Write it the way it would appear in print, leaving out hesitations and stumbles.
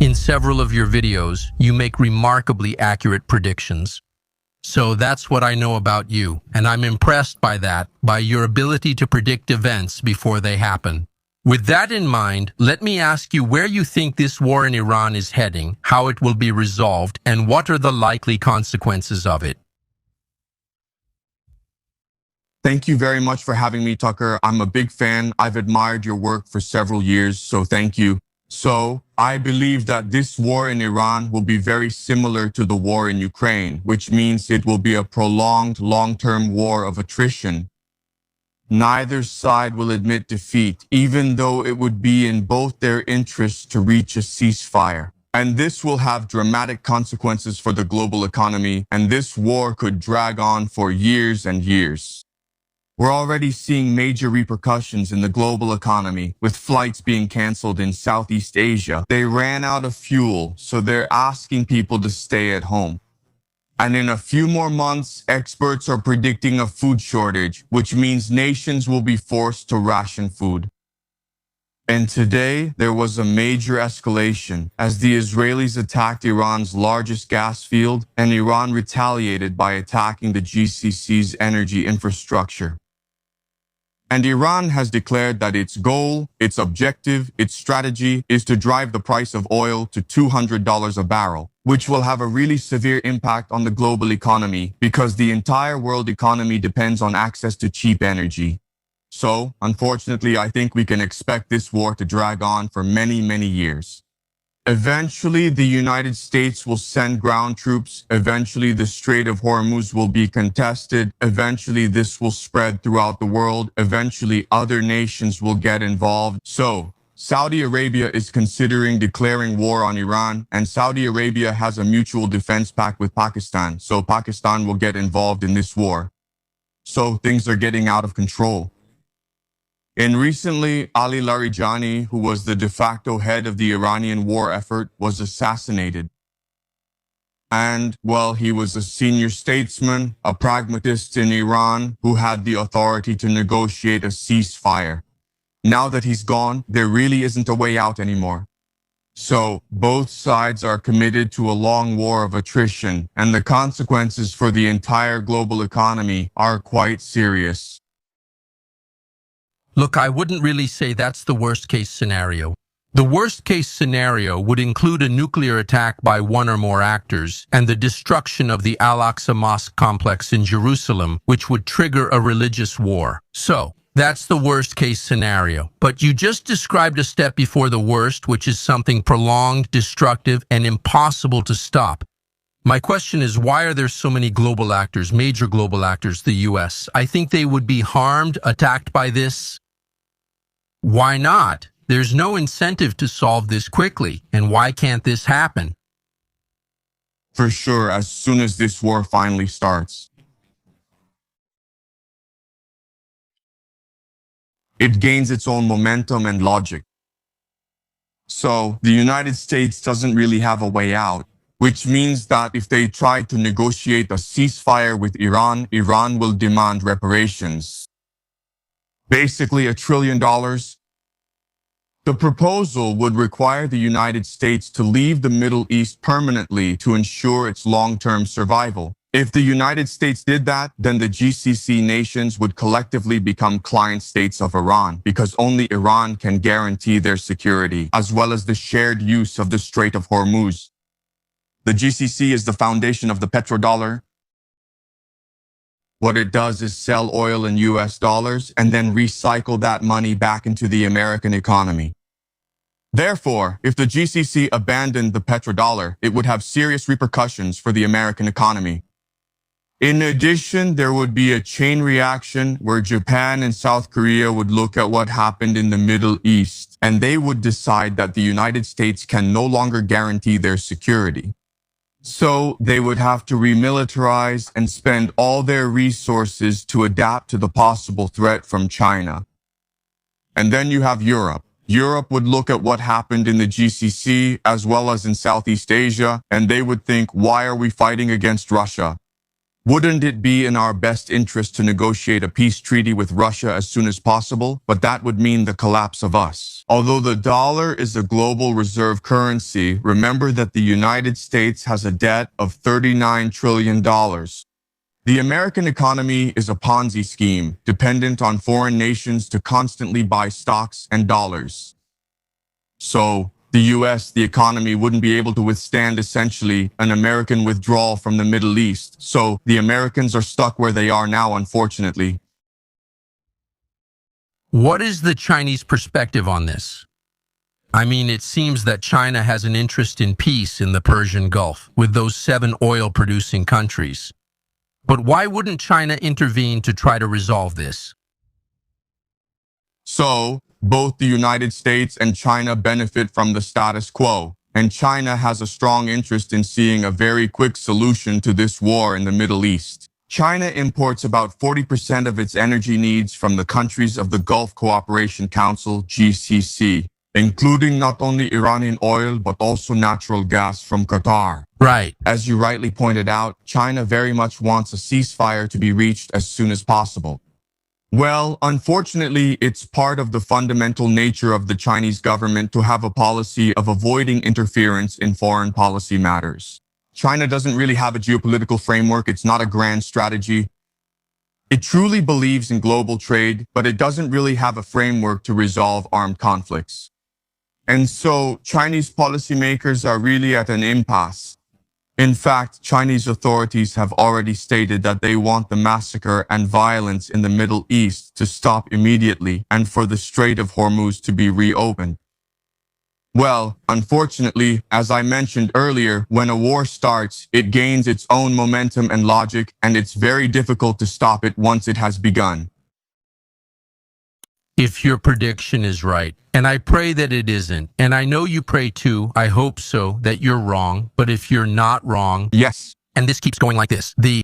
In several of your videos, you make remarkably accurate predictions. So that's what I know about you, and I'm impressed by that, by your ability to predict events before they happen. With that in mind, let me ask you where you think this war in Iran is heading, how it will be resolved, and what are the likely consequences of it. Thank you very much for having me, Tucker. I'm a big fan. I've admired your work for several years, so thank you. So, I believe that this war in Iran will be very similar to the war in Ukraine, which means it will be a prolonged, long-term war of attrition. Neither side will admit defeat, even though it would be in both their interests to reach a ceasefire. And this will have dramatic consequences for the global economy, and this war could drag on for years and years. We're already seeing major repercussions in the global economy, with flights being canceled in Southeast Asia. They ran out of fuel, so they're asking people to stay at home. And in a few more months, experts are predicting a food shortage, which means nations will be forced to ration food. And today, there was a major escalation as the Israelis attacked Iran's largest gas field, and Iran retaliated by attacking the GCC's energy infrastructure. And Iran has declared that its goal, its objective, its strategy is to drive the price of oil to $200 a barrel, which will have a really severe impact on the global economy because the entire world economy depends on access to cheap energy. So, unfortunately, I think we can expect this war to drag on for many, many years. Eventually, the United States will send ground troops. Eventually, the Strait of Hormuz will be contested. Eventually, this will spread throughout the world. Eventually, other nations will get involved. So, Saudi Arabia is considering declaring war on Iran, and Saudi Arabia has a mutual defense pact with Pakistan. So, Pakistan will get involved in this war. So, things are getting out of control. And recently, Ali Larijani, who was the de facto head of the Iranian war effort, was assassinated. And, well, he was a senior statesman, a pragmatist in Iran, who had the authority to negotiate a ceasefire. Now that he's gone, there really isn't a way out anymore. So, both sides are committed to a long war of attrition, and the consequences for the entire global economy are quite serious. Look, I wouldn't really say that's the worst-case scenario. The worst-case scenario would include a nuclear attack by one or more actors and the destruction of the Al-Aqsa Mosque complex in Jerusalem, which would trigger a religious war. So, that's the worst-case scenario. But you just described a step before the worst, which is something prolonged, destructive, and impossible to stop. My question is, why are there so many global actors, major global actors, the US? I think they would be harmed, attacked by this. Why not? There's no incentive to solve this quickly, and why can't this happen? For sure, as soon as this war finally starts. It gains its own momentum and logic. So, the United States doesn't really have a way out, which means that if they try to negotiate a ceasefire with Iran, Iran will demand reparations. Basically $1 trillion. The proposal would require the United States to leave the Middle East permanently to ensure its long-term survival. If the United States did that, then the GCC nations would collectively become client states of Iran because only Iran can guarantee their security, as well as the shared use of the Strait of Hormuz. The GCC is the foundation of the petrodollar. What it does is sell oil in US dollars and then recycle that money back into the American economy. Therefore, if the GCC abandoned the petrodollar, it would have serious repercussions for the American economy. In addition, there would be a chain reaction where Japan and South Korea would look at what happened in the Middle East, and they would decide that the United States can no longer guarantee their security. So they would have to remilitarize and spend all their resources to adapt to the possible threat from China. And then you have Europe. Europe would look at what happened in the GCC as well as in Southeast Asia, and they would think, why are we fighting against Russia? Wouldn't it be in our best interest to negotiate a peace treaty with Russia as soon as possible? But that would mean the collapse of us. Although the dollar is a global reserve currency, remember that the United States has a debt of $39 trillion. The American economy is a Ponzi scheme, dependent on foreign nations to constantly buy stocks and dollars. So, the US, the economy wouldn't be able to withstand essentially an American withdrawal from the Middle East. So, the Americans are stuck where they are now, unfortunately. What is the Chinese perspective on this? I mean, it seems that China has an interest in peace in the Persian Gulf with those 7 oil-producing countries. But why wouldn't China intervene to try to resolve this? So, both the United States and China benefit from the status quo, and China has a strong interest in seeing a very quick solution to this war in the Middle East. China imports about 40% of its energy needs from the countries of the Gulf Cooperation Council, GCC, including not only Iranian oil but also natural gas from Qatar. Right. As you rightly pointed out, China very much wants a ceasefire to be reached as soon as possible. Well, unfortunately, it's part of the fundamental nature of the Chinese government to have a policy of avoiding interference in foreign policy matters. China doesn't really have a geopolitical framework. It's not a grand strategy. It truly believes in global trade, but it doesn't really have a framework to resolve armed conflicts. And so, Chinese policymakers are really at an impasse. In fact, Chinese authorities have already stated that they want the massacre and violence in the Middle East to stop immediately and for the Strait of Hormuz to be reopened. Well, unfortunately, as I mentioned earlier, when a war starts, it gains its own momentum and logic, and it's very difficult to stop it once it has begun. If your prediction is right, and I pray that it isn't, and I know you pray too, I hope so, that you're wrong, but if you're not wrong, Yes. and this keeps going like this, the